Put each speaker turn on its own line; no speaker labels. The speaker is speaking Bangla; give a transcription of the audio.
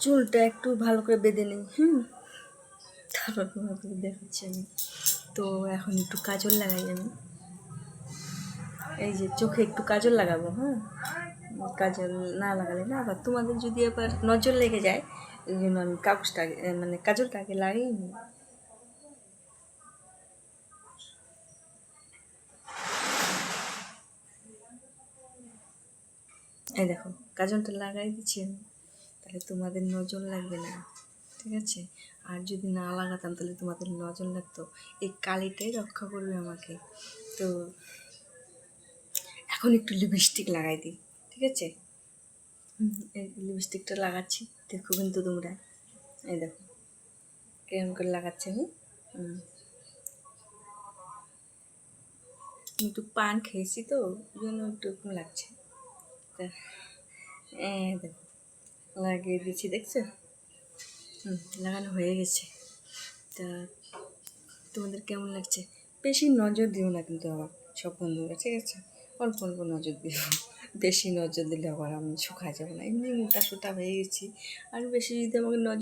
চুলটা একটু ভালো করে বেঁধে নিই। তারপর তোমাকে দেখাচ্ছি আমি। তো এখন একটু কাজল লাগাই আমি। এই যে চোখে একটু কাজল লাগাবো। কাজল না লাগালে না আবার তোমাদের যদি আবার নজর লেগে যায়, এই জন্য আমি কাগজটাকে মানে কাজলটাকে লাগিয়ে নিই। এই দেখো কাজলটা লাগাই দিচ্ছি আমি, তাহলে তোমাদের নজর লাগবে না, ঠিক আছে? আর যদি না লাগাতাম তাহলে তোমাদের নজর লাগতো। এই কালিটাই রক্ষা করবে আমাকে। তো এখন একটু লিপস্টিক লাগাই দিই, ঠিক আছে? এই লিপস্টিকটা লাগাচ্ছি, দেখো কিন্তু তোমরা। এই দেখো কেমন করে লাগাচ্ছি আমি। একটু পান খেয়েছি তো ওই জন্য একটু এরকম লাগছে। তা দেখো লাগিয়ে দিচ্ছি, দেখছো? লাগানো হয়ে গেছে। তা তোমাদের কেমন লাগছে? বেশি নজর দিও না কিন্তু আবার সব বন্ধুরা, ঠিক আছে? অল্প অল্প নজর দিও। বেশি নজর দিলে আবার আমি শুকায় যাবো না, এমনি মোটা সোটা হয়ে গেছি। আর বেশি যদি আমাকে নজর